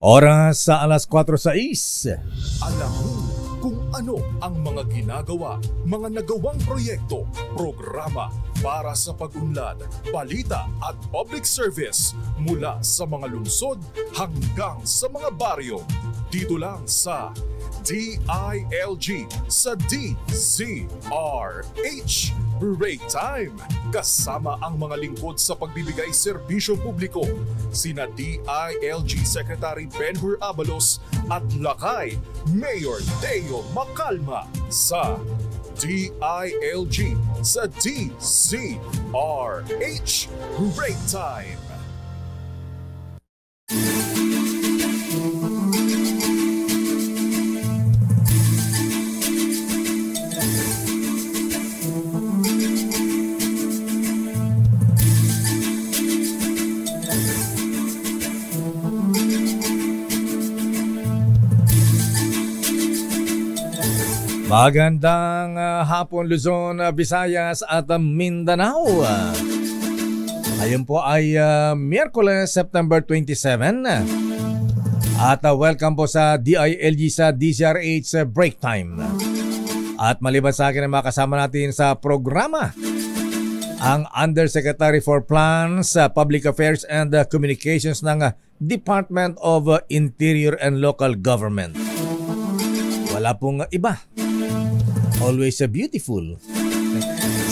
Oras sa alas 4:06. Alam mo kung ano ang mga ginagawa, mga nagawang proyekto, programa para sa pag-unlad, balita at public service mula sa mga lungsod hanggang sa mga baryo. Dito lang sa DILG sa DZRH Break Time. Kasama ang mga lingkod sa pagbibigay serbisyo publiko, sina DILG Secretary Benhur Abalos at Lakay Mayor Teo Macalma sa DILG sa DZRH Break Time. Magandang hapon Luzon, Visayas at Mindanao. Ngayon po ay Miyerkules, September 27. At welcome po sa DILG sa DZRH Break Time. At maliban sa akin ang makasama natin sa programa, ang Undersecretary for Plans, Public Affairs and Communications ng Department of Interior and Local Government. Wala pong iba. Always beautiful.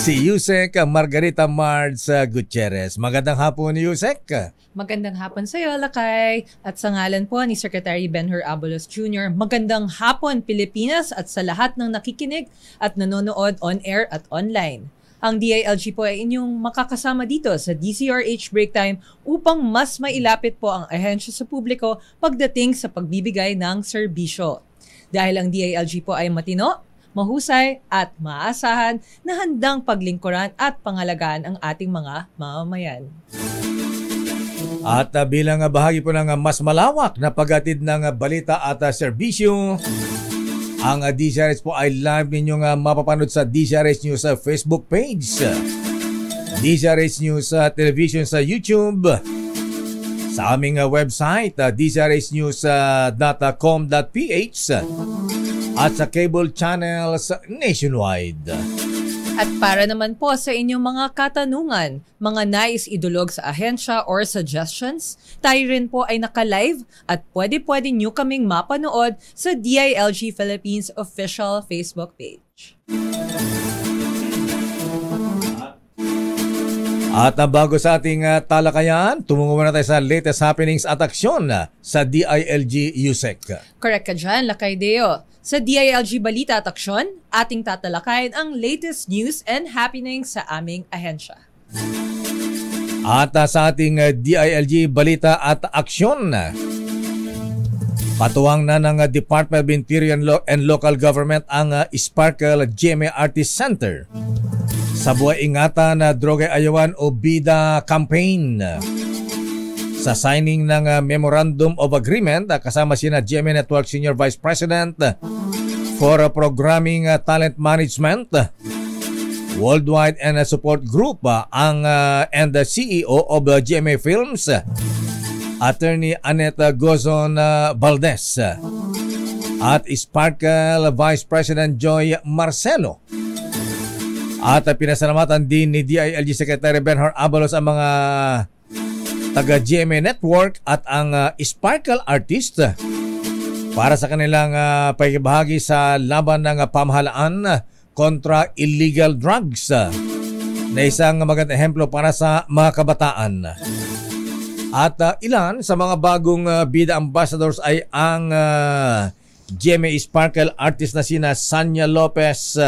Si Yusek Margarita Mards Gutierrez. Magandang hapon, Yusek. Magandang hapon sa iyo, Lakay. At sa ngalan po ni Secretary Benhur Abalos Jr., magandang hapon, Pilipinas, at sa lahat ng nakikinig at nanonood on-air at online. Ang DILG po ay inyong makakasama dito sa DZRH Break Time upang mas mailapit po ang ahensya sa publiko pagdating sa pagbibigay ng serbisyo. Dahil ang DILG po ay matino, mahusay at maasahan na handang paglingkuran at pangalagaan ang ating mga mamamayan. At bilang bahagi po ng mas malawak na paghatid ng balita at serbisyo, ang DZRH po ay live ninyong mapapanood sa DZRH News Facebook page, DZRH News Television sa YouTube, sa aming website dzrhnews.com.ph at sa cable channels nationwide. At para naman po sa inyong mga katanungan, mga nais idulog sa ahensya or suggestions, tayo rin po ay naka-live at pwede nyo kaming mapanood sa DILG Philippines official Facebook page. At bago sa ating talakayan, tumungo muna tayo sa latest happenings at aksyon sa DILG USEC. Correct ka dyan, Lakay Deo. Sa DILG Balita at Aksyon, ating tatalakayin ang latest news and happenings sa aming ahensya. At sa ating DILG Balita at Aksyon, patuwang na ng Department of Interior and Local Government ang Sparkle GMA Artist Center sa Buhay Ingatan na Droga'y Ayawan o BIDA campaign. Sa signing ng Memorandum of Agreement, kasama sina GMA Network Senior Vice President for Programming Talent Management, Worldwide and Support Group and the CEO of GMA Films, Attorney Annette Gozon Valdez, at Sparkle Vice President Joy Marcelo. At pinasalamatan din ni DILG Secretary Benhur Abalos ang mga taga-GMA Network at ang Sparkle Artist para sa kanilang pakibahagi sa laban ng pamahalaan kontra illegal drugs na isang magandang ehemplo para sa mga kabataan. At ilan sa mga bagong BIDA ambassadors ay ang GMA Sparkle Artist na sina Sanya Lopez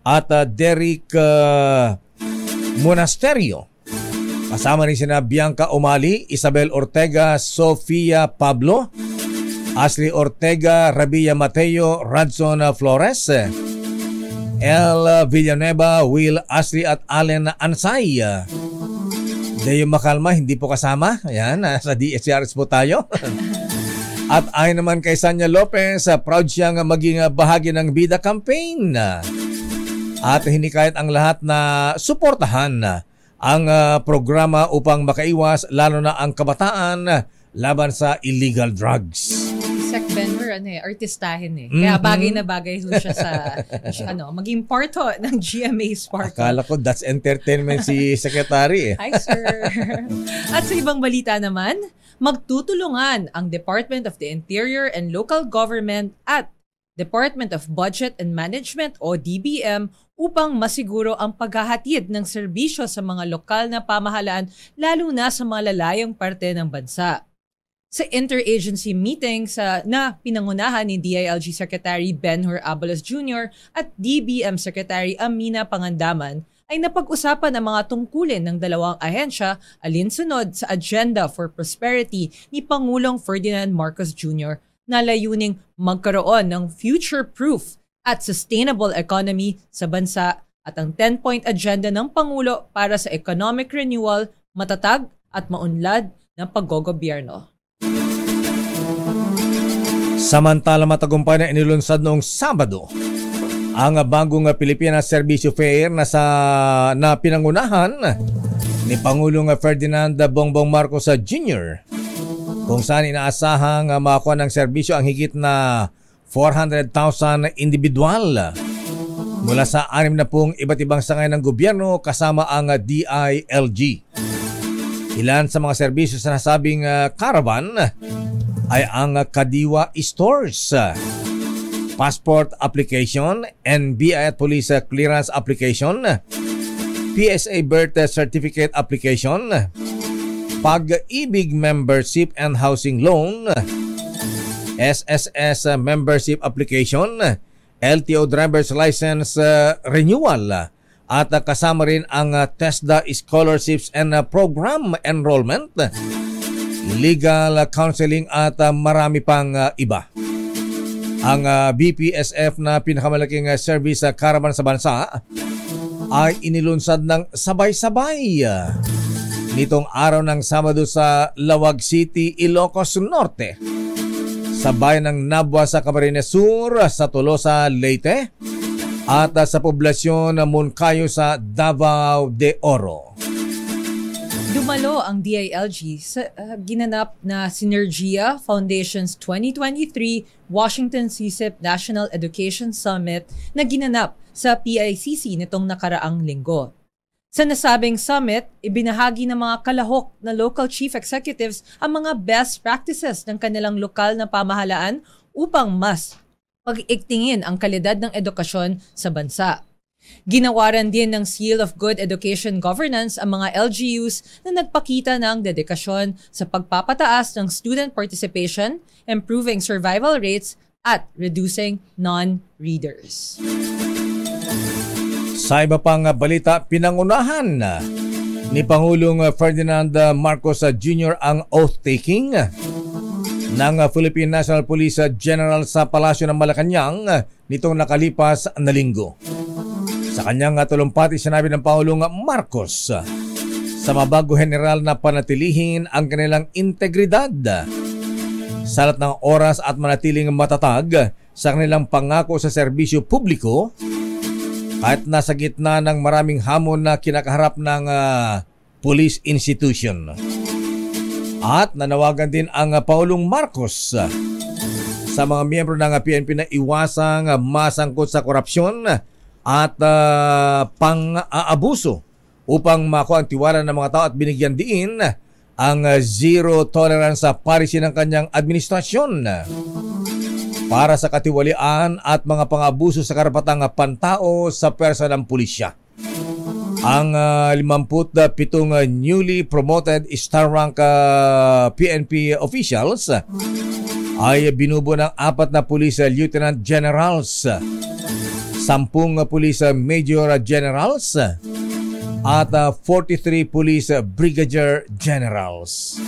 at Derek Monasterio. Kasama rin sina Bianca Umali, Isabel Ortega, Sofia Pablo, Ashley Ortega, Rabia Mateo, Radson Flores, El Villanueva, Will Ashley at Allen Ansay. Deo Macalma, hindi po kasama. Ayan, sa DSRS po tayo. At ayon naman kay Sanya Lopez, proud siyang maging bahagi ng BIDA campaign. At hinikayat ang lahat na suportahan ang programa upang makaiwas lalo na ang kabataan laban sa illegal drugs. Sec Benhur, artistahin Kaya bagay na bagay siya sa, maging part ng GMA Sparkle. Akala ko that's entertainment si Secretary Hi, sir. At sa ibang balita naman, magtutulungan ang Department of the Interior and Local Government at Department of Budget and Management o DBM upang masiguro ang paghahatid ng serbisyo sa mga lokal na pamahalaan lalo na sa mga lalayong parte ng bansa. Sa interagency meeting na pinangunahan ni DILG Secretary Benhur Abalos Jr. at DBM Secretary Amina Pangandaman ay napag-usapan ang mga tungkulin ng dalawang ahensya alinsunod sa Agenda for Prosperity ni Pangulong Ferdinand Marcos Jr. na layuning magkaroon ng future-proof at sustainable economy sa bansa at ang 10-point agenda ng Pangulo para sa economic renewal, matatag at maunlad ng paggogobyerno. Samantala matagumpay na inilunsad noong Sabado ang bagong Pilipinas Servicio Fair na pinangunahan ni Pangulong Ferdinand Bongbong Marcos Jr. kung saan inaasahang makakuha ng serbisyo ang higit na 400,000 individual mula sa 60 iba't ibang sangay ng gobyerno kasama ang DILG. Ilan sa mga serbisyo sa nasabing caravan ay ang Kadiwa Stores, Passport Application, NBI at Police Clearance Application, PSA Birth Certificate Application, Pag-ibig Membership and Housing Loan, SSS Membership Application, LTO Driver's License Renewal, at kasama rin ang TESDA Scholarships and Program Enrollment, legal counseling at marami pang iba. Ang BPSF na pinakamalaking service caravan sa bansa ay inilunsad ng sabay-sabay nitong araw ng Sabado sa Lawag City, Ilocos Norte, sa bayan ng Nabwa sa Camarines Sur, sa Tolosa, Leyte, at sa poblasyon ng Moncayo sa Davao de Oro. Dumalo ang DILG sa ginanap na Synergia Foundation's 2023 Washington CSIP National Education Summit na ginanap sa PICC nitong nakaraang linggo. Sa nasabing summit, ibinahagi ng mga kalahok na local chief executives ang mga best practices ng kanilang lokal na pamahalaan upang mas pag-iktingin ang kalidad ng edukasyon sa bansa. Ginawaran din ng Seal of Good Education Governance ang mga LGUs na nagpakita ng dedikasyon sa pagpapataas ng student participation, improving survival rates, at reducing non-readers. Sa iba pang balita, pinangunahan ni Pangulong Ferdinand Marcos Jr. ang oath-taking ng Philippine National Police General sa Palasyo ng Malacanang nitong nakalipas na linggo. Sa kanyang talumpati, sinabi ng Pangulong Marcos sa mabago general na panatilihin ang kanilang integridad sa lahat ng oras at manatiling matatag sa kanilang pangako sa serbisyo publiko kahit nasa gitna ng maraming hamon na kinakaharap ng police institution. At nanawagan din ang Pangulong Marcos sa mga miyembro ng PNP na iwasang masangkot sa korupsyon at pang-aabuso upang makuha ang tiwala ng mga tao at binigyan din ang zero tolerance policy ng kanyang administrasyon para sa katiwalian at mga pang-abuso sa karapatang pantao sa pwersa ng pulisya. Ang 57 newly promoted star rank PNP officials ay binubuo ng 4 na police lieutenant generals, 10 police major generals at 43 police brigadier generals.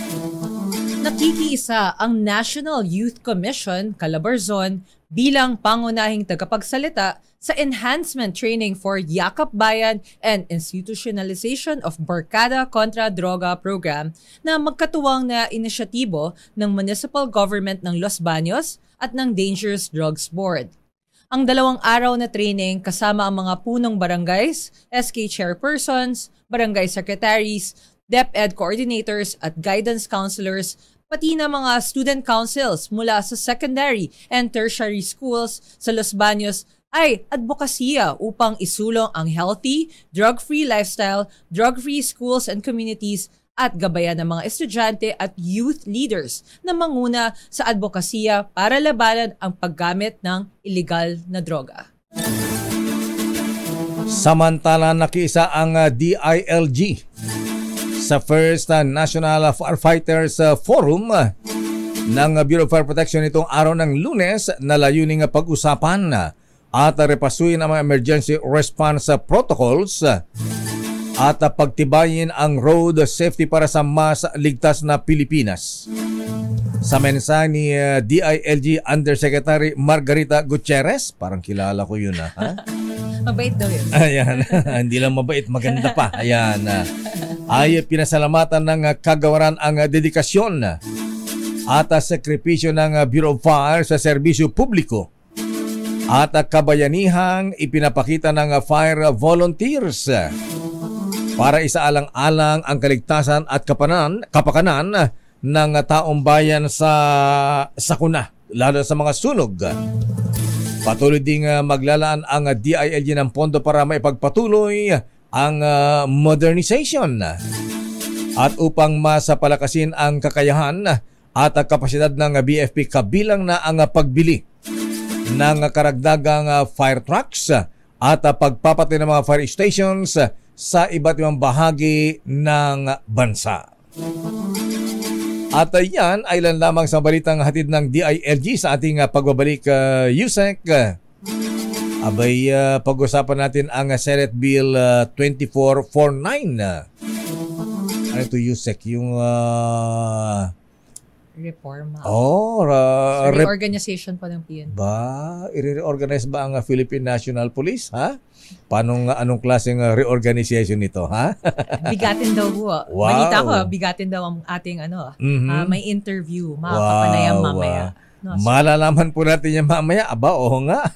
Nakikiisa ang National Youth Commission, Calabarzon, bilang pangunahing tagapagsalita sa enhancement training for Yakap Bayan and Institutionalization of Barkada Kontra Droga program na magkatuwang na inisyatibo ng Municipal Government ng Los Baños at ng Dangerous Drugs Board. Ang 2 araw na training kasama ang mga punong barangays, SK chairpersons, barangay secretaries, DepEd coordinators at guidance counselors pati na mga student councils mula sa secondary and tertiary schools sa Los Baños ay advokasya upang isulong ang healthy, drug-free lifestyle, drug-free schools and communities at gabayan ng mga estudyante at youth leaders na manguna sa advokasya para labanan ang paggamit ng illegal na droga. Samantala nakiisa ang DILG sa first National Firefighters Forum ng Bureau of Fire Protection itong araw ng Lunes na layuning pag-usapan at repasuin ang mga emergency response protocols at pagtibayin ang road safety para sa mas ligtas na Pilipinas. Sa mensahe ni DILG Undersecretary Margarita Gutierrez, parang kilala ko yun ha? Mabait daw yun. Ayan, hindi lang mabait, maganda pa. Ayan, ay pinasalamatan ng kagawaran ang dedikasyon at sakripisyo ng Bureau of Fire sa serbisyo publiko at kabayanihang ipinapakita ng fire volunteers para isaalang-alang ang kaligtasan at kapakanan ng taong bayan sa sakuna, lalo sa mga sunog. Patuloy ding maglalaan ang DILG ng pondo para maipagpatuloy ang modernization at upang masapalakasin ang kakayahan at kapasidad ng BFP kabilang na ang pagbili ng karagdagang fire trucks at pagpapatay ng mga fire stations sa iba't ibang bahagi ng bansa. At yan ay ilan lamang sa balitang hatid ng DILG sa ating pagbabalik, Yusek. Abay, pag-usapan natin ang Senate Bill 2449. Ano ito, Yusek? Yung reforma. Reorganization pa ng PNP. I-reorganize ba ang Philippine National Police? Ha? Anong klaseng reorganization nito, ha? Bigatin daw po. Wow. Balita ko, bigatin daw ang ating may interview. Makapanayam mamaya. No, so, malalaman po natin yan mamaya. Aba, oo nga.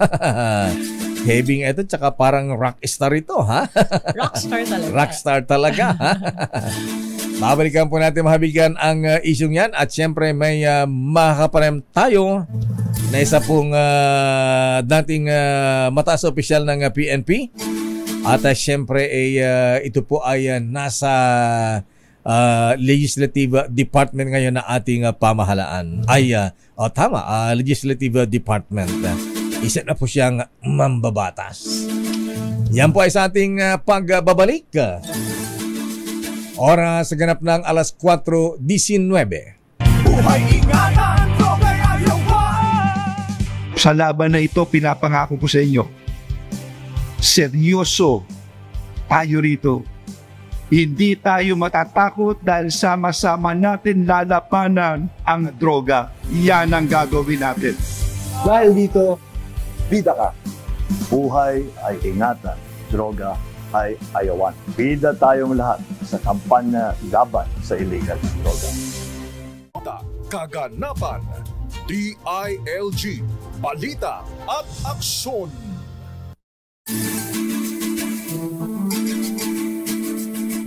Heavy ito, tsaka parang rockstar ito, ha? Rockstar talaga. Rockstar talaga, ha? Babalikan po natin mahabigan ang isyong yan at syempre may makapanayam tayo na isa pong dating mataas opisyal ng PNP at syempre ito po ay nasa Legislative Department ngayon na ating pamahalaan. Legislative Department. Isa na po siyang mambabatas. Yan po ay sa ating pagbabalik. Oras sa ganap ng alas 4:19. Buhay ingatan, droga'y ayawan! Sa laban na ito, pinapangako ko sa inyo, seryoso tayo rito. Hindi tayo matatakot dahil sama-sama natin lalapanan ang droga. Yan ang gagawin natin. Dahil dito, bida ka. Buhay ay ingatan, droga ay ayawan. Bida tayong lahat sa kampanya laban sa illegal na droga. Kaganapan, DILG, balita at aksyon.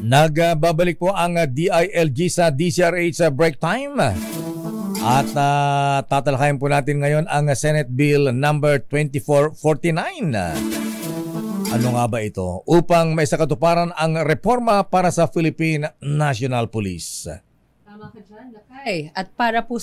Nagbabalik po ang DILG sa DCRH break time. At tatalakayin po natin ngayon ang Senate Bill number 2449. Ano nga ba ito? Upang may sakatuparan ang reforma para sa Philippine National Police. Tama ka dyan, Lakay. At para po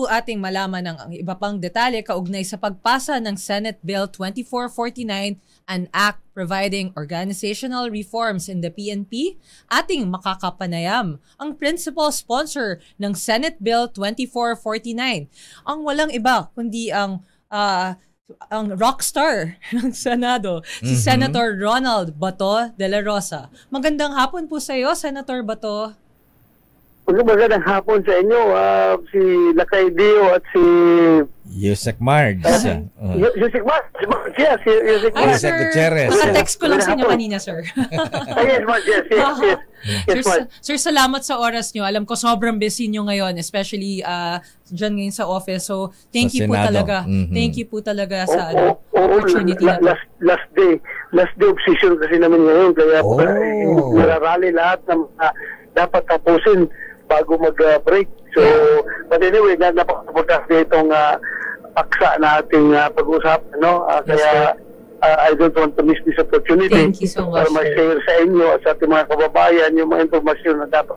ating malaman ng iba pang detalye kaugnay sa pagpasa ng Senate Bill 2449, an act providing organizational reforms in the PNP, ating makakapanayam ang principal sponsor ng Senate Bill 2449. Ang walang iba kundi ang rockstar ng Senado, si Senator Ronald Bato de la Rosa. Magandang hapon po sa iyo, Senator Bato. Magandang hapon sa inyo, si Lakay Dio at si Yusek Margs. Yusek Margs, yes, Yusek Margs. Yusek Gutierrez. Naka-text ko lang sa inyo kanina, sir. Yes, Margs, yes. Sir, salamat sa oras nyo. Alam ko sobrang busy nyo ngayon, especially dyan ngayon sa office. So, thank you po talaga. Thank you po talaga sa opportunity na to. Last day of session kasi namin ngayon. Kaya nararally lahat ng dapat tapusin bago mag-break. So, but anyway, napaka-importante itong paksa na ating pag-usapan, no? Kaya I don't want to miss this opportunity. Thank you so much, para ma-share sa inyo at sa ating mga kababayan yung mga informasyon na dapat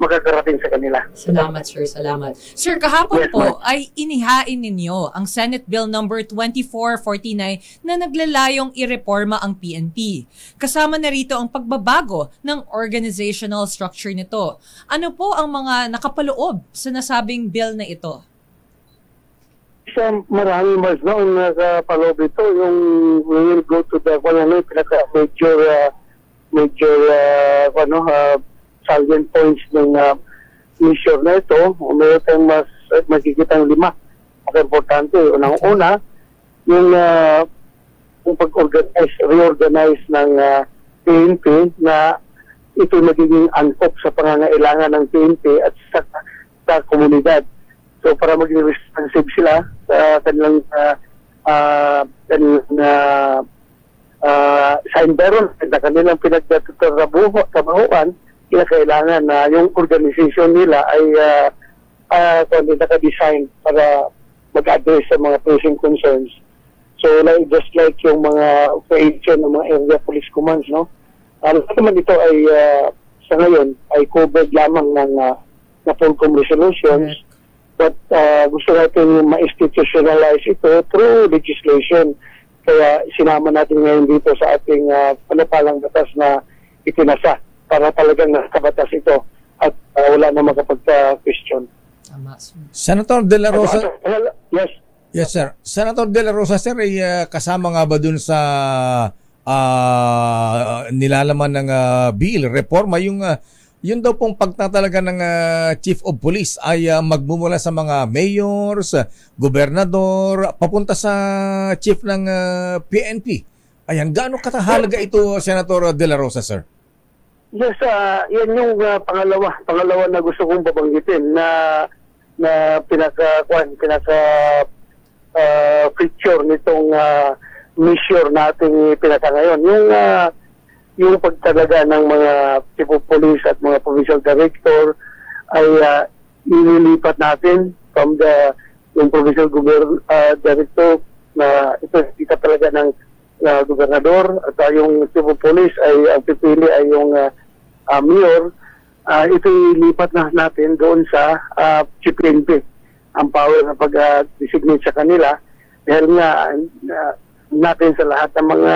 makakarating sa kanila. Salamat, sir. Salamat. Sir, kahapon Yes, po ay inihain ninyo ang Senate Bill number 2449 na naglalayong ireforma ang PNP. Kasama na rito ang pagbabago ng organizational structure nito. Ano po ang mga nakapaloob sa nasabing bill na ito? Maraming mas noon nakapaloob ito. Yung we will go to the salient points ng mission na ito. Mayroon tayong mas makikitang 5. Ang importante, unang-una, yung reorganize ng PNP na ito magiging angkop sa pangangailangan ng PNP at sa komunidad. So para maging responsive sila sa kanilang sa environment na kanilang pinagtatrabahuan, kailangan na yung organization nila ay naka-design para mag-address sa mga pressing concerns. So just like yung mga operation ng mga area police commands, no? Naman ito ay sa ngayon ay covered lamang ng NAPOLCOM resolutions, but gusto natin ma-institutionalize ito through legislation. Kaya sinama natin ngayon dito sa ating panapalang batas na itinasa para talagang nakabatas ito at wala na makapagka-question. Senator De La Rosa. Yes. Yes, sir. Senator De La Rosa, sir, ay kasama nga ba dun sa nilalaman ng bill, reforma, yung yun daw pong pagtatalaga ng Chief of Police ay magmumula sa mga mayors, gobernador, papunta sa chief ng PNP. Ayan, gaano katahalaga ito, Senator De La Rosa, sir? Yes, yan yung pangalawa na gusto kong babanggitin na feature nitong mission nating pinaka ngayon. Yung pagtalaga ng mga chief of police at mga provincial director ay inilipat natin from yung provincial director na ito kita talaga ng gobernador at yung chief of police ay ang pipili ay yung mayor. Ito ilipat na natin doon sa chief PNP ang power na pag-designate sa kanila dahil nga natin sa lahat ng mga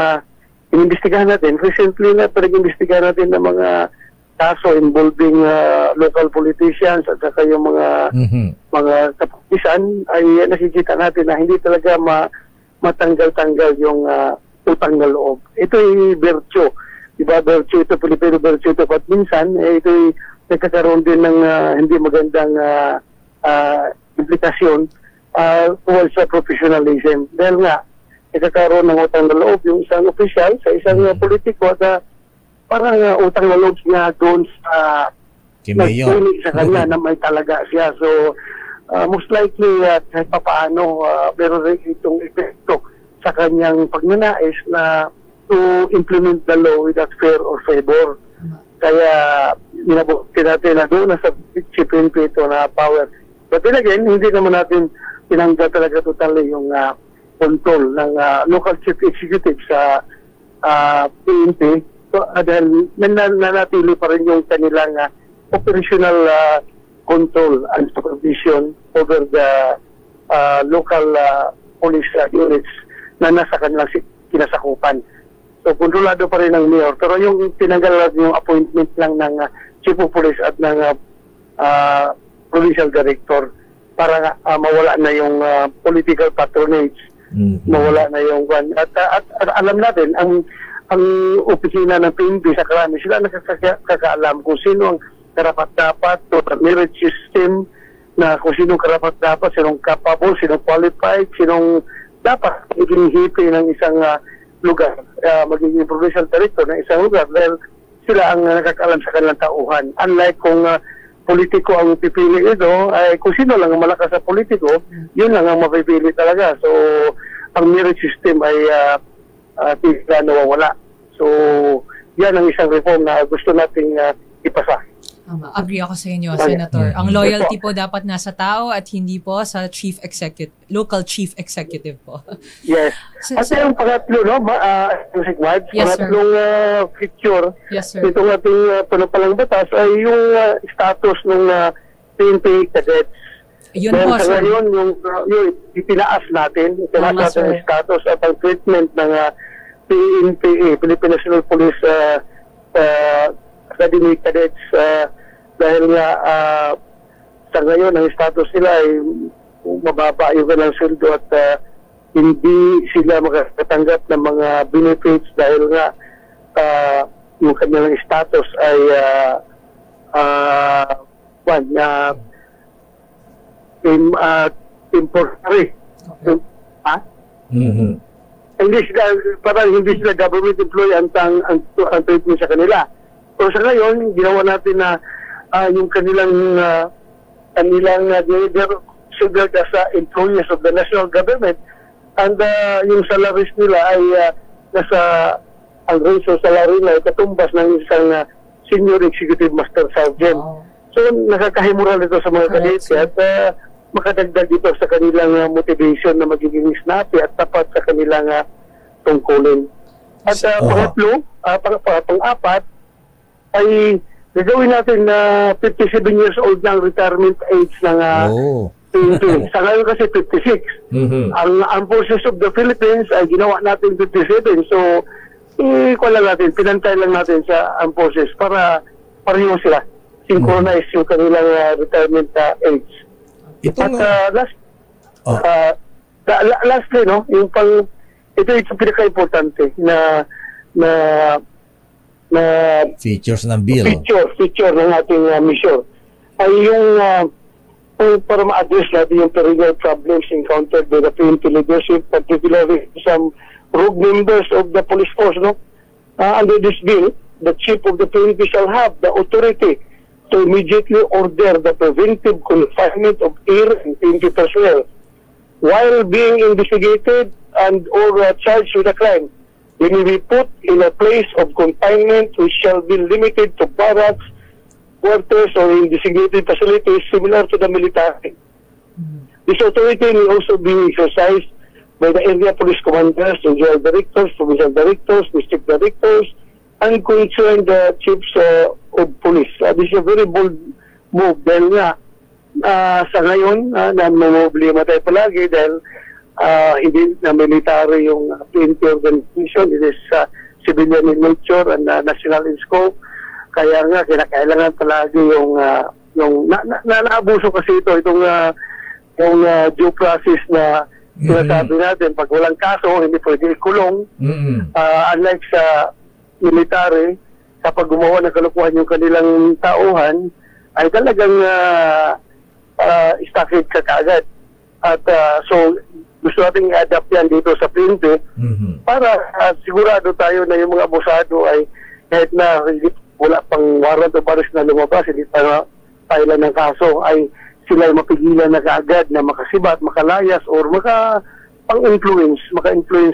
inimbestigahan natin. Recently na pinag-imbestigahan natin ng mga kaso involving local politicians at saka yung mga kapulisan ay nakikita natin na hindi talaga matanggal-tanggal yung utang na loob. Ito ay virtue. Diba, virtue ito, Pilipino virtue ito. At minsan, ito ay nagkakaroon din ng hindi magandang implikasyon towards sa professionalism. Dahil nga, nagkakaroon ng utang na loob yung isang opisyal sa isang politiko at parang utang na loob niya doon sa nagtunig sa kanya na may talaga siya. So, most likely, kahit pa paano, meron rin itong epekto sa kanyang pagnanais na to implement the law without fear or favor. Kaya, minabuti natin na doon sa chief PNP ito na power. But then again, hindi naman natin tinanggal talaga totally yung control ng local chief executive sa PNP. So, dahil nanatili pa rin yung kanilang operational control and supervision over the local police units na nasa kanilang kinasakupan. So, kontrolado pa rin ng mayor. Pero yung tinanggal yung appointment lang ng chief of police at ng provincial director para mawala na yung political patronage, mawala na yung at alam natin ang opisina ng PNP sa karami sila nakakaalam kung sino ang karapat-dapat to the merit system na kung sino karapat-dapat, sinong capable, sinong qualified, sinong dapat magiging hipi ng isang lugar, magiging provincial director ng isang lugar dahil sila ang nakakaalam sa kanilang tauhan. Unlike kung politiko ang pipili ito, ay kung sino lang ang malakas sa politiko, yun lang ang mapipili talaga. So, ang merit system ay tila nawawala. So, yan ang isang reform na gusto nating ipasa. Agree ako sa inyo, Senator. Ang loyalty po dapat nasa tao at hindi po sa local chief executive po. Yes. At yung pangatlo, no, Music Mads, Yes, sir. pangatlong feature Yes, sir. itong ating panupalang batas ay yung status ng PNP cadets. Yun Dahil po, sa sir. ngayon, yung itinaas natin Tama, natin ang sir. status at ang treatment ng PNPA, Philippine National Police Academy Cadets, dahil nga sa ngayon ang status nila ay mababa yung kanilang sweldo at hindi sila makakatanggap ng mga benefits dahil nga yung kanilang status ay temporary. Hindi sila, parang hindi sila government employee ang treatment sa kanila. So sa ngayon, ginawa natin na yung kanilang they're considered as employees of the national government, and yung salaries nila ay nasa ang range of salary na katumbas ng isang senior executive master sergeant. So nakakahimura nito sa mga kadete at makadagdag dito sa kanilang motivation na magiging snappy at tapat sa kanilang tungkulin. At pangatlo, pang-apat ay gagawin natin na 57 years old na ang retirement age ng PNP. Sa ngayon kasi 56. Ang Armed Forces of the Philippines ay ginawa natin 57. So, pinantay lang natin sa Armed Forces para pareho sila. Synchronize yung kanilang retirement age. Lastly, no, ito yung pinaka-importante na features ng bill. Feature ng ating mission ay yung para ma-address natin yung perennial problems encountered by the PNP leadership, particularly some rogue members of the police force. No? Under this bill, the chief of the PNP shall have the authority to immediately order the preventive confinement of air and PNP personnel while being investigated and or charged with a crime. They may be put in a place of confinement which shall be limited to barracks, quarters, or in designated facilities similar to the military. This authority may also be exercised by the area police commanders, regional directors, provincial directors, district directors, and concerned chiefs of police. This is a very bold move dahil nga sa ngayon na problema tayo palagi dahil hindi na military yung PNP organization. It is civilian in nature and national in scope. Kaya nga kinakailangan palagi yung naabuso kasi itong due process na sinasabi natin. Pag walang kaso, hindi pwede ikulong. Unlike sa military, kapag gumawa ng kalukuhan yung kanilang tauhan, ay talagang stockade ka kaagad. At so, gusto natin i-adapt yan dito sa PNP para sigurado tayo na yung mga abusado ay kahit na wala pang warrant of arrest na lumabas, hindi pa pailan ng kaso, ay sila ay mapigilan na kaagad na makasibat, makalayas, or maka-influence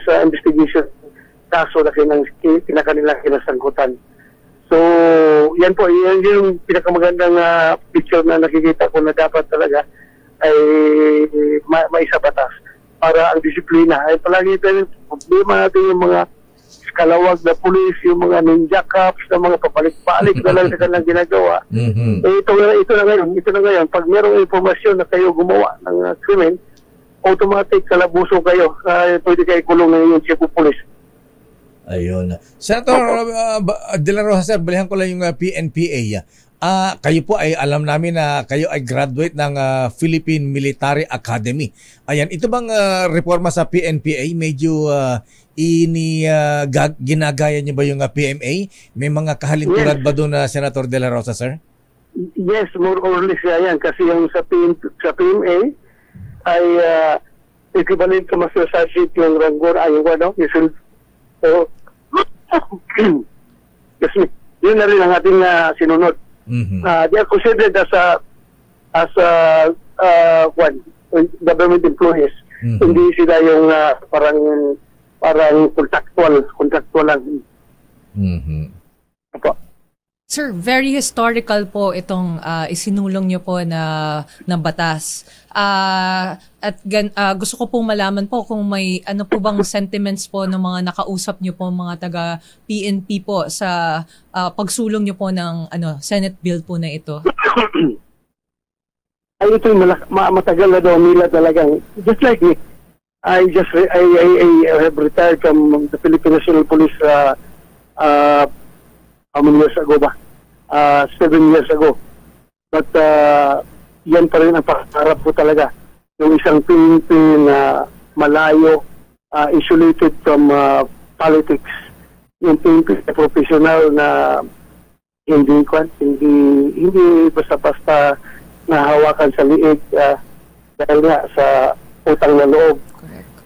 sa investigation kaso na kinakanilang kinasangkutan. So, yan po, yan yung pinakamagandang picture na nakikita ko na dapat talaga ay may sa batas para ang disiplina. Ay palagi tayo problema natin yung mga kalawag na pulis, yung mga ninja cops, na mga papalik-palik na lang sa kanilang ginagawa. Ito na ngayon, pag merong informasyon na kayo gumawa ng krimen, automatic kalabuso kayo. Pwede kayo kulong ng yung chief of police. Ayun. Senator De La Rosa, sir, balihan ko lang yung PNPA. Kayo po ay alam namin na kayo ay graduate ng Philippine Military Academy. Ayan, ito bang reforma sa PNPA medyo ginagaya niyo ba yung PMA? May mga kahalintulad ba doon na Senator De La Rosa, sir? Yes, more or less yan. Kasi yung sa PMA ay equivalent to Master Sergeant yung ranggor ay yung ano, yun na rin ang ating sinunod. They are considered as government employees. Hindi sila yung parang contractual lang. Apo. Sir, very historical po itong isinulong niyo po na batas. Gusto ko pong malaman po kung may ano po bang sentiments po ng mga nakausap niyo po, mga taga PNP po sa pagsulong niyo po ng Senate bill po na ito. Ay, ito matagal na daw nila talagang, just like me, I have retired from the Philippine National Police how many years ago ba? 7 years ago. But yan pa rin ang pangarap ko talaga. Yung isang PNP na malayo, isolated from politics. Yung PNP na professional na hindi basta-basta nahawakan sa liig dahil nga sa utang na loob.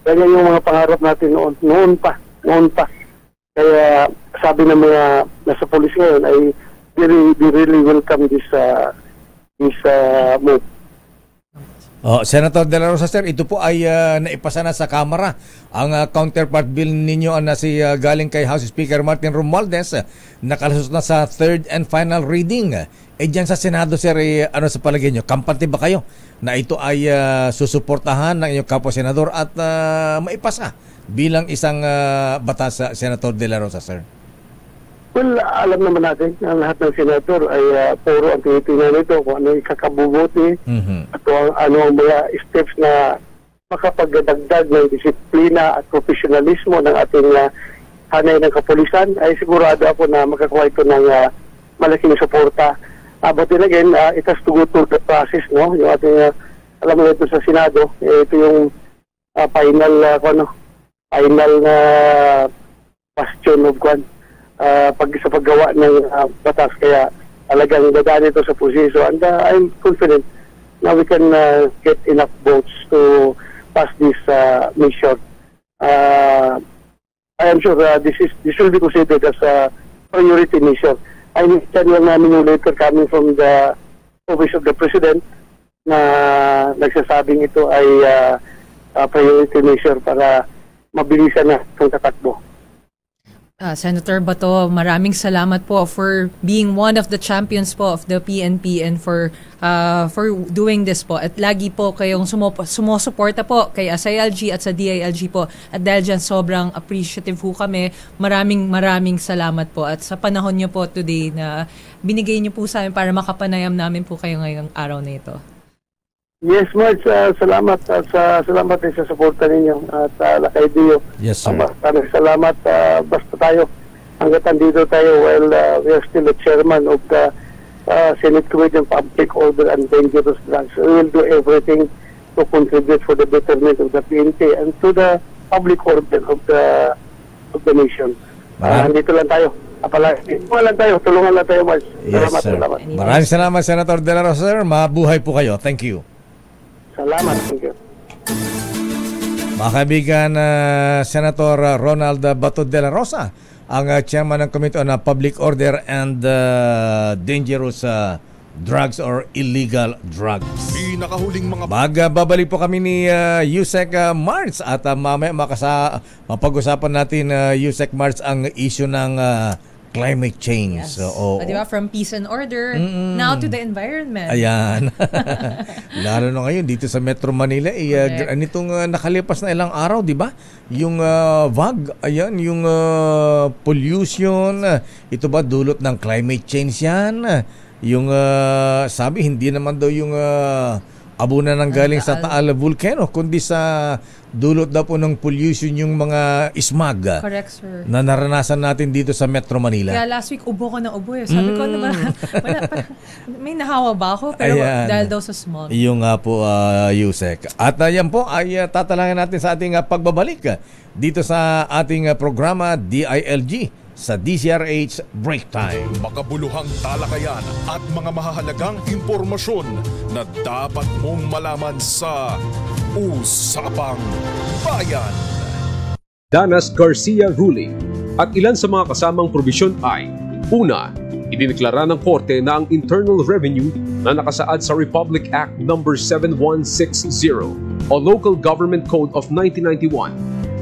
Ganyan yung mga pangarap natin noon pa. Kaya sabi ng mga nasa police ngayon ay they really welcome this move. Senator De La Rosa, sir, ito po ay naipasa na sa Kamara. Ang counterpart bill ninyo na si galing kay House Speaker Martin Romualdez, nakalusot na sa third and final reading. Diyan sa Senado, sir, ano sa palagay nyo? Kampante ba kayo na ito ay susuportahan ng inyong kapwa senador at maipasa bilang isang batas, Senator De La Rosa, sir? Well, alam naman natin na lahat ng senator ay puro ang tinitingnan nito kung ano yung kakabubuti at kung ano ang mga steps na makapagdagdag ng disiplina at profesionalismo ng ating hanay ng kapulisan. Ay sigurado ako na makakuha ito ng malaking suporta. But then again, it has to go through the process, no? Yung ating, alam mo ito sa Senado, ito yung final na question of sa paggawa ng batas, kaya talagang dadaan ito sa proseso, and I'm confident na we can get enough votes to pass this mission. I am sure this will be considered as a priority mission. I understand yung namin later coming from the office of the President na nagsasabing ito ay priority measure para mabilisan na itong tatakbo. Senator Bato, maraming salamat po for being one of the champions po of the PNP and for doing this po. At lagi po kayong sumusuporta po kay SILG at sa DILG po. At dahil dyan sobrang appreciative po kami. Maraming salamat po. At sa panahon niyo po today na binigay niyo po sa amin para makapanayam namin po kayo ngayong araw na ito. Yes, Marge, salamat salamat din sa suporta ninyo at kay Dio. Yes, sir. Maraming salamat, basta tayo hanggat andito tayo while we are still the chairman of the Senate Committee on Public Order and Dangerous Drugs. We will do everything to contribute for the betterment of the PNP and to the public order of the nation. Andito lang tayo. Tulungan lang tayo, Marge. Yes, sir. Maraming salamat, Senator De La Rosa, sir. Mabuhay po kayo. Thank you. Salamat. Thank you. Mga kaibigan, Senator Ronald Bato de la Rosa, ang chairman ng Committee on Public Order and Dangerous Drugs or Illegal Drugs. Pinakahuling mga Babalik po kami ni Yusek Marts at mamaya mapag-usapan natin, Yusek Marts, ang issue ng climate change. Yes. Diba? From peace and order, now to the environment. Ayan. Lalo na ngayon dito sa Metro Manila, nitong nakalipas na ilang araw, di ba? Yung VAG, ayan, yung pollution, ito ba dulot ng climate change yan? Yung sabi, hindi naman daw yung abuna ng galing sa Taal Volcano, kundi sa dulot daw po ng pollution yung mga smog. Correct, sir. Na naranasan natin dito sa Metro Manila. Kaya last week, ubo ko na ubo. Sabi ko, may nahawa ba ako? Pero dahil daw sa smog. Yung nga po, Yusek. At yan po ay tatalangin natin sa ating pagbabalik dito sa ating programa DILG sa DCRH Break Time. Makabuluhang talakayan at mga mahahalagang impormasyon na dapat mong malaman sa Usapang Bayan. Danas Garcia ruling at ilan sa mga kasamang probisyon ay: una, idineklara ng Korte na ang internal revenue na nakasaad sa Republic Act No. 7160 o Local Government Code of 1991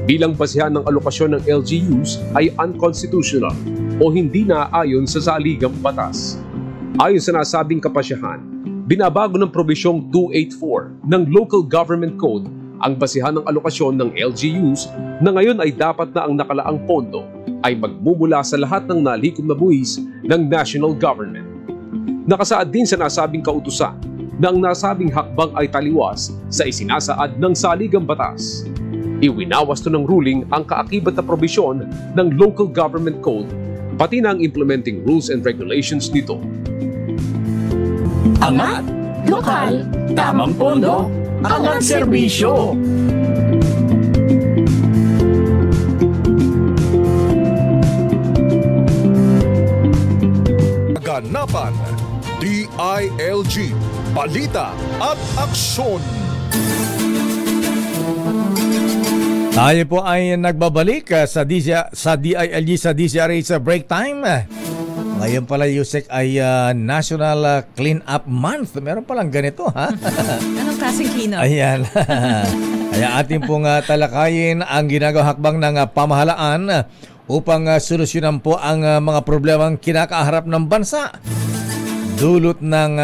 bilang basihan ng alokasyon ng LGUs ay unconstitutional. o hindi naaayon sa saligang batas. Ayon sa nasabing kapasyahan, binabago ng probisyong 284 ng Local Government Code ang basihan ng alokasyon ng LGUs na ngayon ay dapat na ang nakalaang pondo ay magmumula sa lahat ng nalikom na buwis ng national government. Nakasaad din sa nasabing kautusan na ang nasabing hakbang ay taliwas sa isinasaad ng saligang batas. Iwinawas to ng ruling ang kaakibat na probisyon ng Local Government Code pati na ang implementing rules and regulations nito. Angat, lokal, tamang pondo, angat serbisyo. Kaganapan, DILG, balita at aksyon. Tayo po ay nagbabalik sa DILG sa DCRH break time. Ngayon pala, Yusek, ay National Clean Up Month. Meron palang ganito, ha? Anong klaseng clean up? Ayan. Kaya atin pong talakayin ang ginagawa hakbang ng pamahalaan upang solusyonan po ang mga problemang kinakaharap ng bansa dulot ng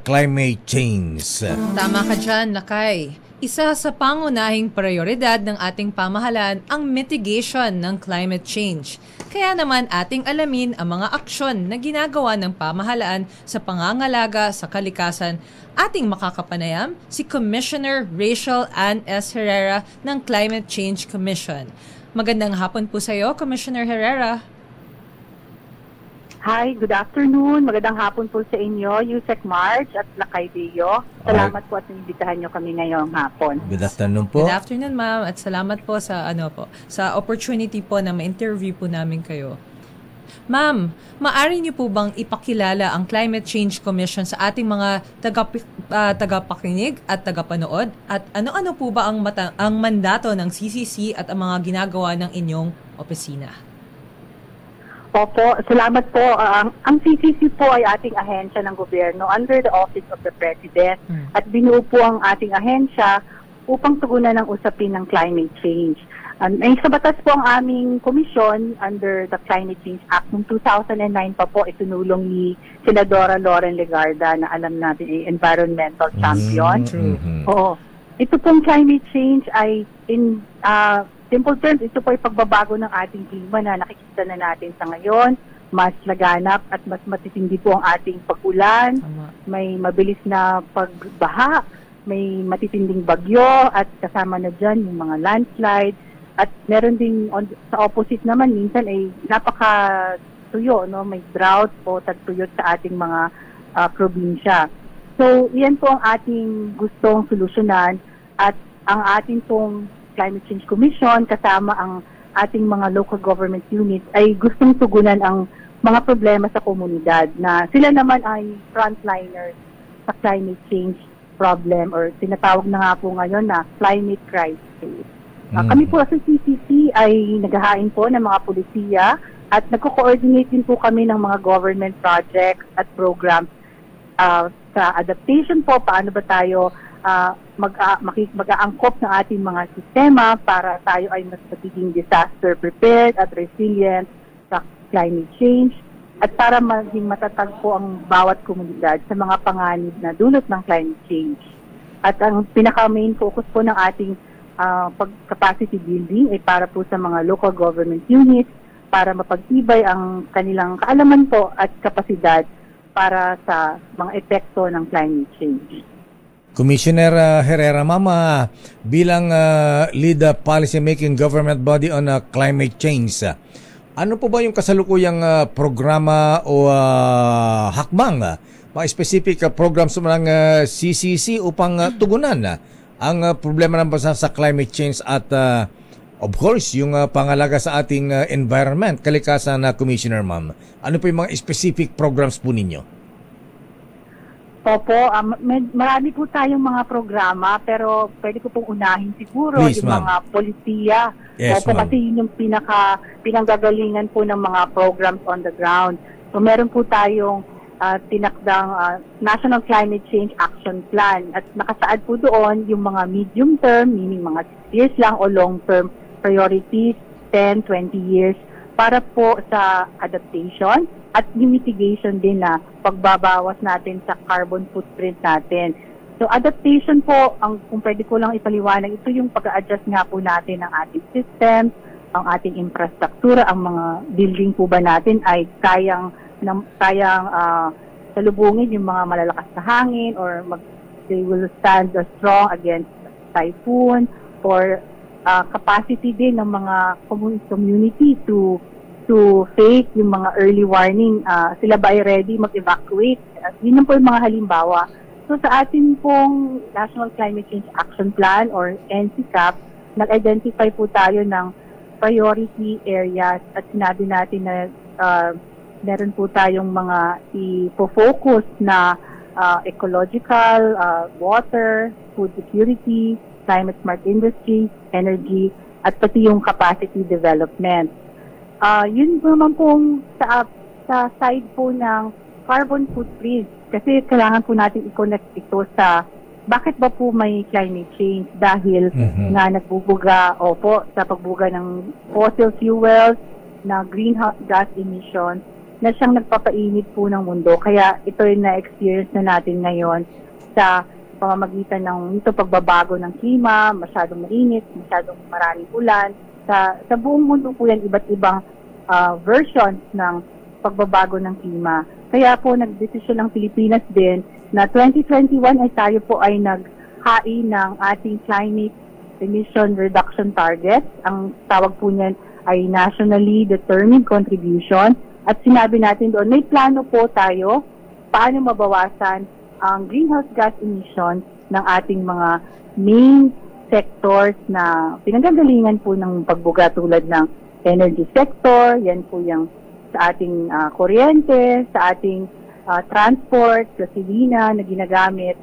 climate change. Tama ka dyan, Lakay. Isa sa pangunahing prioridad ng ating pamahalaan ang mitigation ng climate change. Kaya naman ating alamin ang mga aksyon na ginagawa ng pamahalaan sa pangangalaga sa kalikasan. Ating makakapanayam si Commissioner Rachel Ann S. Herrera ng Climate Change Commission. Magandang hapon po sa iyo, Commissioner Herrera. Hi, good afternoon. Magandang hapon po sa inyo, Yusek Marge at Lakay Deo. Salamat po at inimbitahan nyo kami ngayong hapon. Good afternoon po. Good afternoon, ma'am, at salamat po sa sa opportunity po na ma-interview po namin kayo. Ma'am, maaari niyo po bang ipakilala ang Climate Change Commission sa ating mga tagapakinig at tagapanood? At ano-ano po ba ang mandato ng CCC at ang mga ginagawa ng inyong opisina? Opo, salamat po. Ang CCC po ay ating ahensya ng gobyerno under the Office of the President at binuo po ang ating ahensya upang tugunan ang usapin ng climate change. May sa batas po ang aming komisyon under the Climate Change Act noong 2009 pa po itinulong ni Senadora Loren Legarda na alam natin ay environmental champion. Oo. Ito pong climate change ay in simple terms, ito po ay pagbabago ng ating klima na nakikita na natin sa ngayon. Mas laganap at mas matitindi po ang ating pag-ulan. May mabilis na pagbaha, may matitinding bagyo at kasama na dyan yung mga landslide. At meron ding sa opposite naman, minsan ay napaka-tuyo, no? May drought o tagtuyot sa ating mga probinsya. So, iyan po ang ating gustong solusyonan at ang ating pong Climate Change Commission kasama ang ating mga local government units ay gustong tugunan ang mga problema sa komunidad na sila naman ay frontliners sa climate change problem or tinatawag na nga po ngayon na climate crisis. Kami po sa CCC ay naghahain po ng mga polisiya at nagko-coordinate din po kami ng mga government projects at programs sa adaptation po, paano ba tayo mag-aangkop ng ating mga sistema para tayo ay mas magiging disaster prepared at resilient sa climate change at para maging matatag po ang bawat komunidad sa mga panganib na dulot ng climate change. At ang pinaka-main focus po ng ating capacity building ay para po sa mga local government units para mapagtibay ang kanilang kaalaman po at kapasidad para sa mga epekto ng climate change. Commissioner Herrera, mama, bilang lead policy-making government body on climate change, ano po ba yung kasalukuyang programa o hakbang, mga specific programs ng CCC upang tugunan ang problema ng bansa sa climate change at of course, yung pangalaga sa ating environment, kalikasan na Commissioner, ma'am? Ano po yung mga specific programs po ninyo? Opo, marami po tayong mga programa pero pwede ko pong unahin siguro Please, yung mga polisiya. Yes, Opo, ma'am. kasi yun yung pinanggagalingan po ng mga programs on the ground. So meron po tayong tinakdang National Climate Change Action Plan at nakasaad po doon yung mga medium term, meaning mga 6 years lang o long term priorities, 10, 20 years para po sa adaptation at mitigation din na pagbabawas natin sa carbon footprint natin. So adaptation po, kung pwede ko lang ipaliwanag, ito yung pag-adjust nga po natin ng ating system, ang ating infrastruktura, ang mga building po ba natin ay kayang salubungin yung mga malalakas na hangin or they will stand strong against typhoon or capacity din ng mga community to face yung mga early warning. Sila ba ay ready mag-evacuate? Yun po yung mga halimbawa. So sa atin pong National Climate Change Action Plan or NCCAP, nag-identify po tayo ng priority areas at sinabi natin na meron po tayong mga i-focus na ecological, water, food security, climate smart industry, energy, at pati yung capacity development. Yun naman pong sa side po ng carbon footprint. Kasi kailangan po natin i-connect ito sa bakit ba po may climate change? Dahil nga nagbubuga sa pagbuga ng fossil fuels na greenhouse gas emissions na siyang nagpapainit po ng mundo. Kaya ito yung na-experience na natin ngayon sa pamamagitan ng ito pagbabago ng klima, masyadong mainit, masyadong maraming ulan. Sa buong mundo po yan, iba't ibang versions ng pagbabago ng klima. Kaya po nagdesisyon ng Pilipinas din na 2021 ay tayo po ay naghain ng ating climate emission reduction target. Ang tawag po niyan ay nationally determined contribution. At sinabi natin doon, may plano po tayo paano mabawasan ang greenhouse gas emissions ng ating mga main sectors na pinanggagalingan po ng pagbuga tulad ng energy sector, yan po yung sa ating kuryente, sa ating transport, gasolina na ginagamit.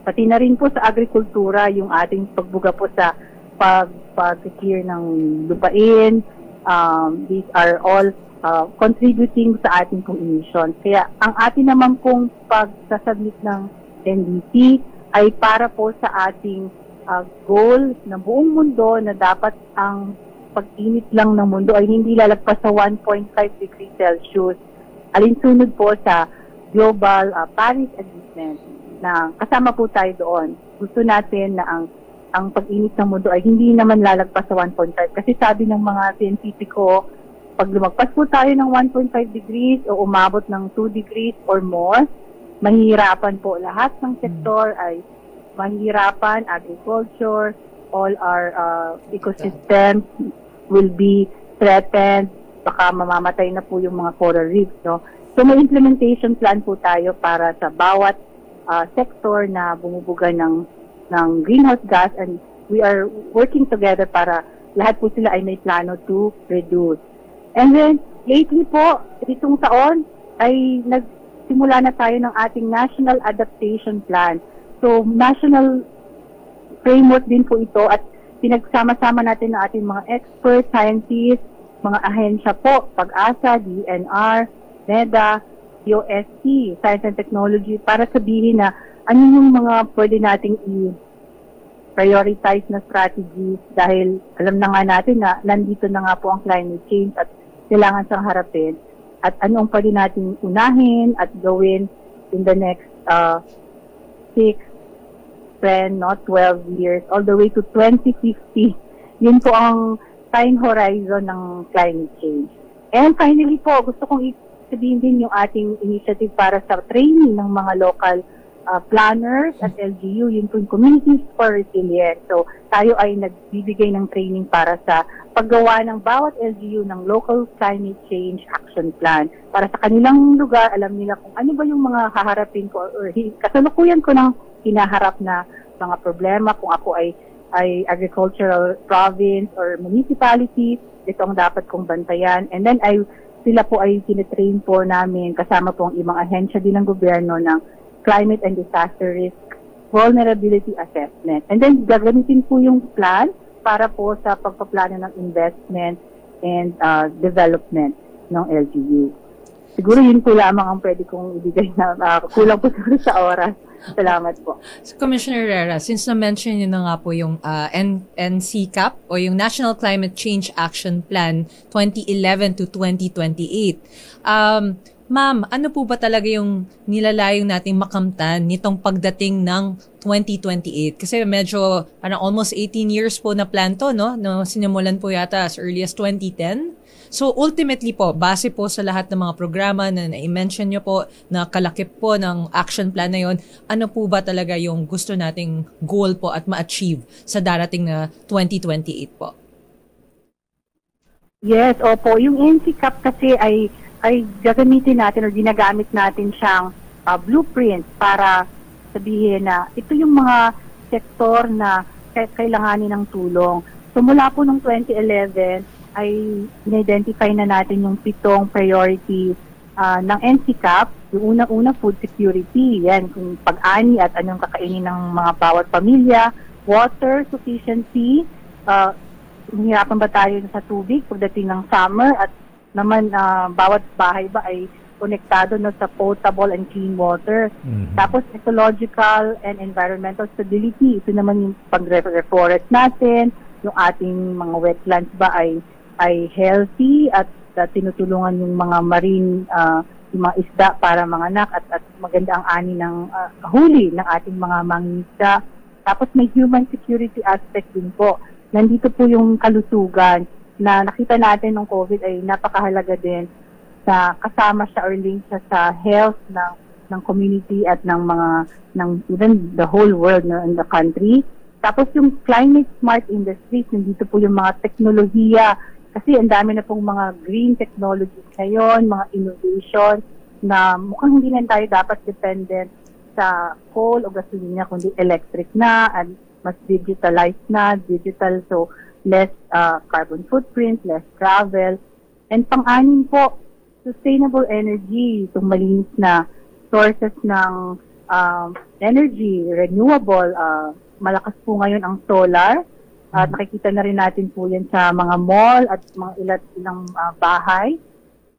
Pati na rin po sa agrikultura, yung ating pagbuga po sa pag-clear ng lupain. These are all contributing sa ating pong emissions. Kaya ang atin naman pong pagsasubmit ng NDC ay para po sa ating goal ng buong mundo na dapat ang pag-init lang ng mundo ay hindi lalagpas sa 1.5 degrees Celsius. Alinsunod po sa Global Paris Agreement na kasama po tayo doon. Gusto natin na ang pag-init ng mundo ay hindi naman lalagpas sa 1.5 kasi sabi ng mga siyentipiko, pag lumagpas po tayo ng 1.5 degrees o umabot ng 2 degrees or more, mahihirapan po lahat ng sektor ay mahihirapan, agriculture, all our ecosystems will be threatened, baka mamamatay na po yung mga coral reefs, no? So may implementation plan po tayo para sa bawat sector na bumubuga ng greenhouse gas and we are working together para lahat po sila ay may plano to reduce. And then lately po, itong taon ay nagsimula na tayo ng ating National Adaptation Plan. So national framework din po ito at pinagsama-sama natin ng ating mga expert, scientists, mga ahensya po, Pag-asa, DNR, NEDA, DOST, Science and Technology, para sabihin na ano yung mga pwede nating i-prioritize na strategies dahil alam na nga natin na nandito na nga po ang climate change at kailangan siyang harapin at ano ang pwede nating unahin at gawin in the next 6, 10, not 12 years, all the way to 2050. Yun po ang time horizon ng climate change. And finally po, gusto kong sabihin din yung ating initiative para sa training ng mga local planners at LGU, yun po yung Communities for Resilience. So, tayo ay nagbibigay ng training para sa paggawa ng bawat LGU ng Local Climate Change Action Plan. Para sa kanilang lugar, alam nila kung ano ba yung mga haharapin ko or kasalukuyan ko ng hinaharap na mga problema. Kung ako ay agricultural province or municipality, ito ang dapat kong bantayan. And then sila po ay tinitrain po namin kasama po ang ibang ahensya din ng gobyerno ng climate and disaster risk vulnerability assessment. And then gagamitin po yung plan para po sa pagpaplano ng investment and development ng LGU. siguro yun po lamang ang pwede kong ibigay na kulang po siguro sa oras. Salamat po. So, Commissioner Herrera, since na-mention niyo na nga po yung NCCAP o yung National Climate Change Action Plan 2011 to 2028, ma'am, ano po ba talaga yung nilalayong nating makamtan nitong pagdating ng 2028? Kasi medyo parang almost 18 years po na plan to, no? Sinimulan po yata as early as 2010. So ultimately po, base po sa lahat ng mga programa na na-mention nyo po, na kalakip po ng action plan na yon, ano po ba talaga yung gusto nating goal po at ma-achieve sa darating na 2028 po? Yes, opo. Yung NCCAP kasi ay gagamitin natin o ginagamit natin siyang blueprint para sabihin na ito yung mga sektor na kailanganin ng tulong. So mula po noong 2011 ay in-identify na natin yung 7 priorities ng NCCAP. Yung unang-una, food security. Yan, kung pag-ani at anong kakainin ng mga bawat pamilya. Water sufficiency. Hihirapan ba tayo sa tubig pagdating ng summer at naman bawat bahay ba ay konektado na sa potable and clean water. Tapos ecological and environmental stability. Ito naman yung pag-reforest natin, yung ating mga wetlands ba ay healthy at tinutulungan yung mga marine yung mga isda para manganak at maganda ang ani ng huli ng ating mga mangingisda. Tapos may human security aspect din po. Nandito po yung kalusugan na nakita natin ng COVID ay napakahalaga din sa kasama siya or link siya sa health ng community at ng even the whole world in the country. Tapos yung climate smart industries, nandito po yung mga teknolohiya kasi ang dami na pong mga green technologies ngayon, mga innovation na mukhang hindi na tayo dapat dependent sa coal o gasolina kundi electric na and mas digitalized na, digital, so less carbon footprint, less travel. And pang-anim po, sustainable energy, itong malinis na sources ng energy, renewable, malakas po ngayon ang solar. At nakikita na rin natin po yan sa mga mall at mga ilang bahay.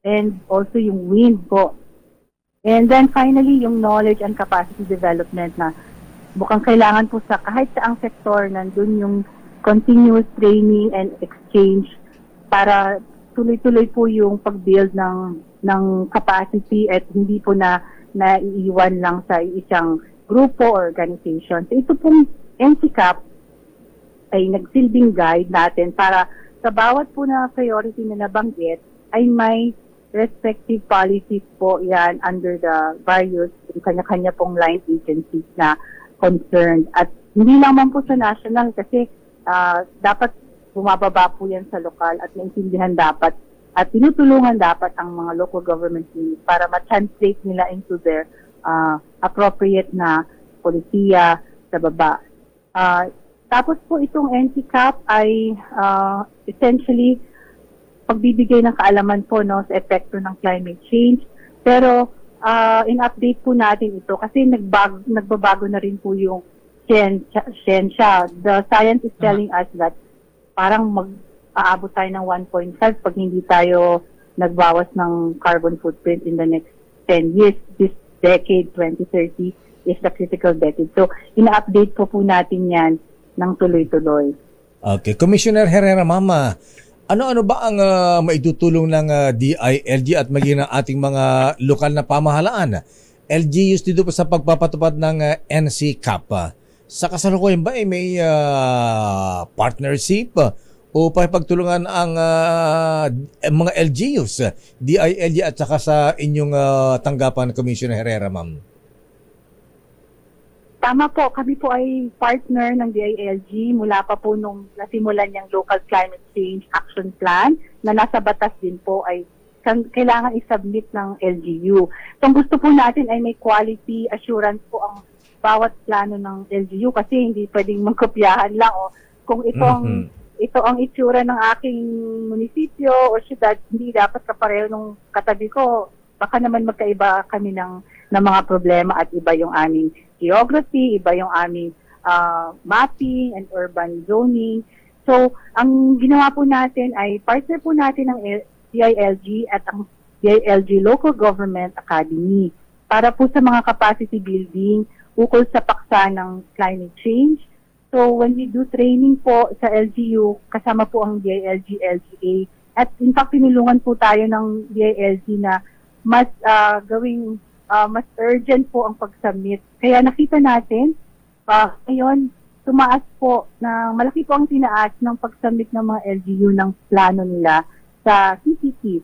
And also yung wind po. And then finally, yung knowledge and capacity development na mukhang kailangan po sa kahit saang sektor, nandun yung continuous training and exchange para tuloy-tuloy po yung pag-build ng capacity at hindi po naiiwan lang sa isang grupo or organization. So ito pong NCCAP ay nagsilbing guide natin para sa bawat po na priority na nabanggit ay may respective policies po yan under the various kanya-kanya pong line agencies na concerned. At hindi naman po sa national kasi dapat bumababa po yan sa lokal at naintindihan dapat at tinutulungan dapat ang mga local government units para ma-translate nila into their appropriate na polisiya sa baba. Tapos po itong NCCAP ay essentially pagbibigay ng kaalaman po no, sa epekto ng climate change. Pero in-update po natin ito kasi nagbabago na rin po yung siyensya. The science is telling us that parang mag-aabot tayo ng 1.5 pag hindi tayo nagbawas ng carbon footprint in the next 10 years. This decade, 2030, is the critical decade. So, ina-update po natin yan ng tuloy-tuloy. Okay. Commissioner Herrera, Mama, ano ba ang maitutulong ng DILG at maging ng ating mga lokal na pamahalaan? LGUs dito pa sa pagpapatupad ng NCCAP. Sa kasalukuyan ba may partnership o pagtulungan ang mga LGUs, DILG at saka sa inyong tanggapan, Commissioner Herrera, Ma'am? Tama po, kami po ay partner ng DILG mula pa po nung nasimulan niyang Local Climate Change Action Plan na nasa batas din po ay kailangan i-submit ng LGU. So ang gusto po natin ay may quality assurance po ang bawat plano ng LGU kasi hindi pwedeng magkopyahan lang o kung ito ang itsura ng aking munisipyo o syudad, hindi dapat kapareho nung katabi ko. Baka naman magkaiba kami ng mga problema at iba yung aming geography, iba yung aming mapping and urban zoning. So, ang ginawa po natin ay partner po natin ng DILG at ang DILG Local Government Academy para po sa mga capacity building ukol sa paksa ng climate change. So when we do training po sa LGU, kasama po ang DILG LGA. At in fact, pinulungan po tayo ng DILG na mas mas urgent po ang pag-submit. Kaya nakita natin, ngayon, tumaas po, malaki po ang tinaas ng pag-submit ng mga LGU ng plano nila sa CCT.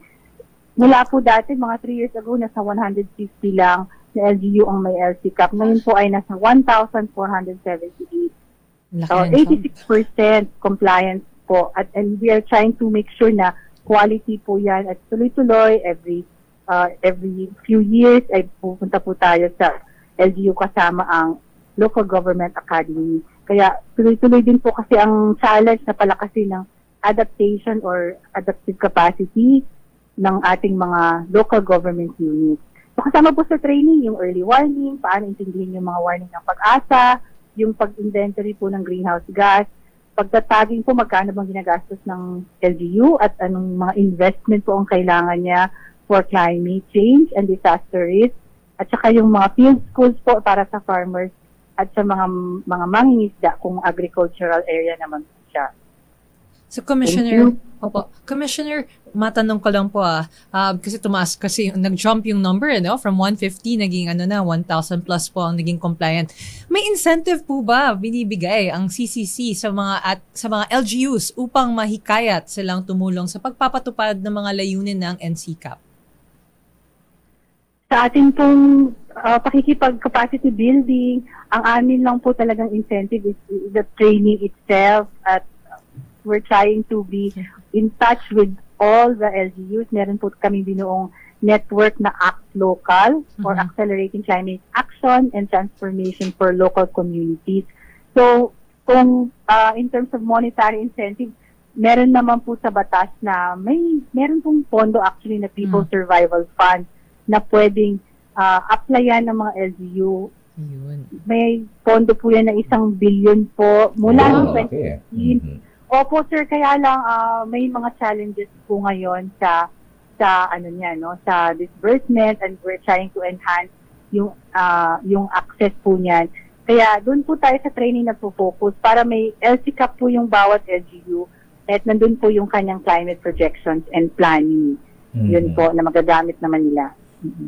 Mula po dati, mga 3 years ago, nasa 150 lang na LGU ang may LCCAP. Ngayon po ay nasa 1,478. So, 86% compliance po. And we are trying to make sure na quality po yan at tuloy-tuloy every few years ay pupunta po tayo sa LGU kasama ang Local Government Academy. Kaya tuloy-tuloy din po kasi ang challenge na palakasin ng adaptation or adaptive capacity ng ating mga local government units. So kasama po sa training yung early warning, paano intindihin yung mga warning ng pag-asa, yung pag-inventory po ng greenhouse gas, pagtataging po magkano bang ginagastos ng LGU at anong mga investment po ang kailangan niya for climate change and disaster risk, at saka yung mga field schools po para sa farmers at sa mga mangingisda kung agricultural area naman po siya. So Commissioner, matanong ko lang po kasi tumaas kasi nag-jump yung number from 150 naging 1,000 plus po ang naging compliant. May incentive po ba binibigay ang CCC sa mga LGUs upang mahikayat silang tumulong sa pagpapatupad ng mga layunin ng NCCAP? Sa ating pong pakikipag-capacity building, ang amin lang po talagang incentive is the training itself at we're trying to be in touch with all the LGUs. Meron po kami binuong network na Act Local for Accelerating Climate Action and Transformation for Local Communities. So, kung in terms of monetary incentive, meron naman po sa batas na meron pong pondo actually na People Survival Fund na pwedeng applyan ng mga LGU. May pondo po yan na 1 billion po mula ng 2015. Opo sir, kaya lang may mga challenges po ngayon sa disbursement, and we're trying to enhance yung access po niyan. Kaya doon po tayo sa training nagpo-focus para may LCCAP po yung bawat LGU at nandun po yung kanyang climate projections and planning. Yun po na magagamit naman nila.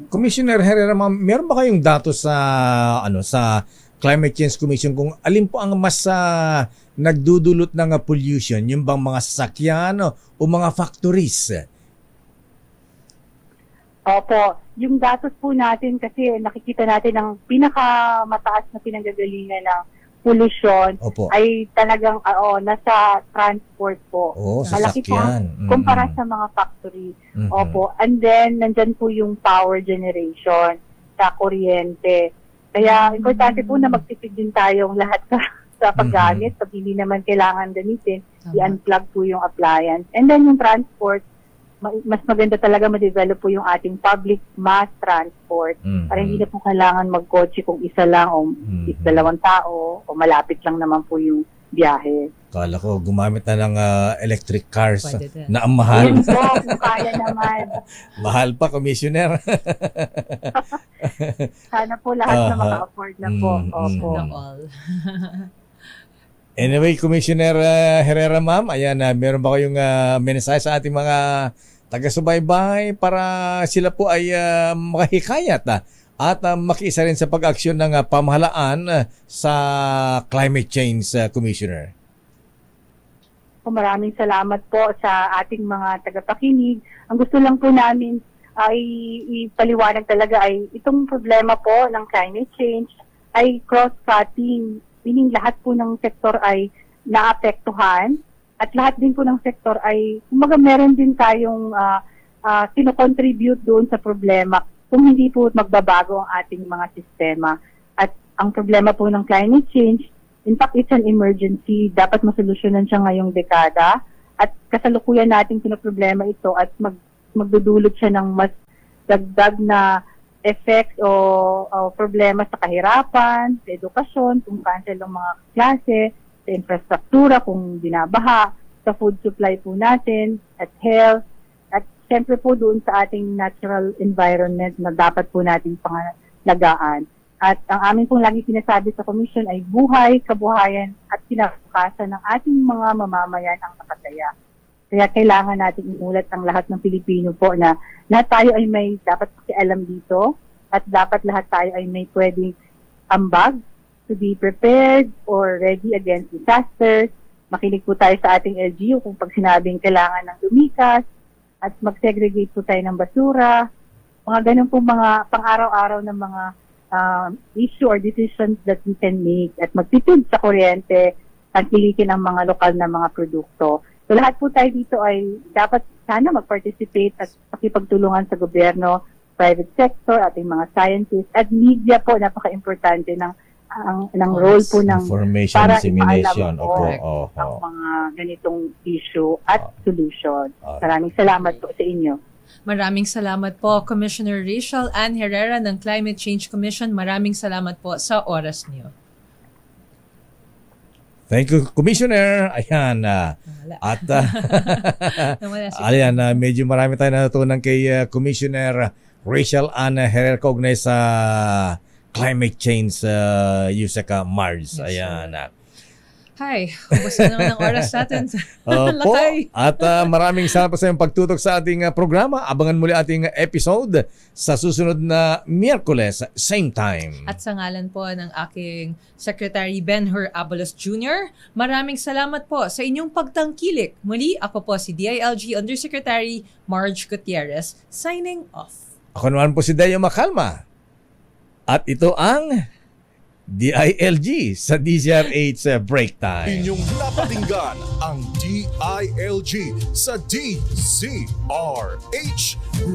Commissioner Herrera, meron ba kayong datos sa Climate Change Commission kung alin po ang mas nagdudulot ng pollution, yung bang mga sasakyan o mga factories? Opo, yung datos po natin kasi nakikita natin ang pinakamataas na pinanggagalingan ng pollution ay talagang nasa transport po. Malaki po kumpara sa mga factory. Opo, and then nandyan po yung power generation sa kuryente. Kaya importante po na magtipid din tayong lahat sa paggamit. Pag hindi naman kailangan gamitin, i-unplug po yung appliance. And then yung transport, mas maganda talaga ma-develop po yung ating public mass transport para hindi na po kailangan magkotse kung isa lang o 2 tao o malapit lang naman po yung biyahe. Kala ko gumamit na ng electric cars na ang mahal. Yun po, kaya naman. Mahal pa, Commissioner. Sana po lahat na maka-afford na po. Opo. Anyway, Commissioner Herrera, ma'am, ayan, meron ba kayong mensahe sa ating mga taga-subaybay para sila po ay makahikayat at makiisa rin sa pag-aksyon ng pamahalaan sa climate change, Commissioner? Maraming salamat po sa ating mga tagapakinig. Ang gusto lang po namin ay ipaliwanag talaga ay itong problema po ng climate change ay cross-cutting, meaning lahat po ng sektor ay naapektuhan at lahat din po ng sektor ay meron din tayong sino-contribute doon sa problema kung hindi po magbabago ang ating mga sistema. At ang problema po ng climate change, in fact, it's an emergency. Dapat masolusyonan siya ngayong dekada at kasalukuyan natin pinoproblema ito at magdudulot siya ng mas dagdag na effects o problema sa kahirapan, sa edukasyon, kung cancel ang mga klase, sa infrastruktura, kung binabaha, sa food supply po natin, at health, at syempre po doon sa ating natural environment na dapat po nating pangalagaan. At ang amin pong lagi sinasabi sa Commission ay buhay, kabuhayan at kinabukasan ng ating mga mamamayan ang nakataya. Kaya kailangan natin imulat ang lahat ng Pilipino po na lahat tayo ay may dapat pakialam dito at dapat lahat tayo ay may pwedeng ambag to be prepared or ready against disasters. Makinig po tayo sa ating LGU kung pag sinabing kailangan ng lumikas at mag-segregate po tayo ng basura. Mga ganun po mga pang-araw-araw na mga issue or decisions that we can make at magtitid sa kuryente at pilitin ang mga lokal na mga produkto. So lahat po tayo dito ay dapat sana mag-participate at pakipagtulungan sa gobyerno, private sector, ating mga scientists at media po, napaka-importante ng role po ng information para dissemination. ipaalam po ang mga ganitong issue at solution. Maraming salamat po sa inyo. Maraming salamat po, Commissioner Rachel Ann Herrera ng Climate Change Commission. Maraming salamat po sa oras niyo. Thank you, Commissioner. Ayan. Ayan, medyo marami tayo natutunan kay Commissioner Rachel Ann Herrera kaugnay sa climate change, Yuseka Mars. Ayan. Hi, ubos na naman ang oras natin. Po. At maraming salamat sa iyong pagtutok sa ating programa. Abangan muli ating episode sa susunod na Miyerkules, same time. At sa ngalan po ng aking Secretary Ben-Hur Abalos Jr., maraming salamat po sa inyong pagtangkilik. Muli, ako po si DILG Undersecretary Marge Gutierrez, signing off. Ako naman po si Deo Macalma. At ito ang DILG sa DZRH Break Time. Inyong napakinggan ang DILG sa DZRH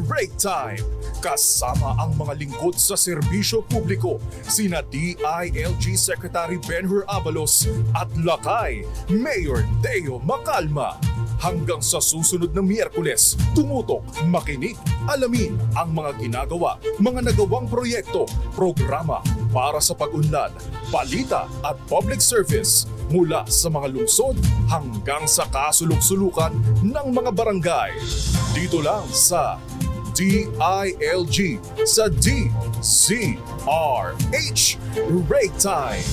Break Time. Kasama ang mga lingkod sa serbisyo publiko, sina DILG Secretary Ben-Hur Abalos at Lakay Mayor Deo Macalma. Hanggang sa susunod na Miyerkules, tumutok, makinig, alamin ang mga ginagawa, mga nagawang proyekto, programa para sa pag-unlad, balita at public service mula sa mga lungsod hanggang sa kasulok-sulukan ng mga barangay. Dito lang sa DILG sa DZRH Break Time.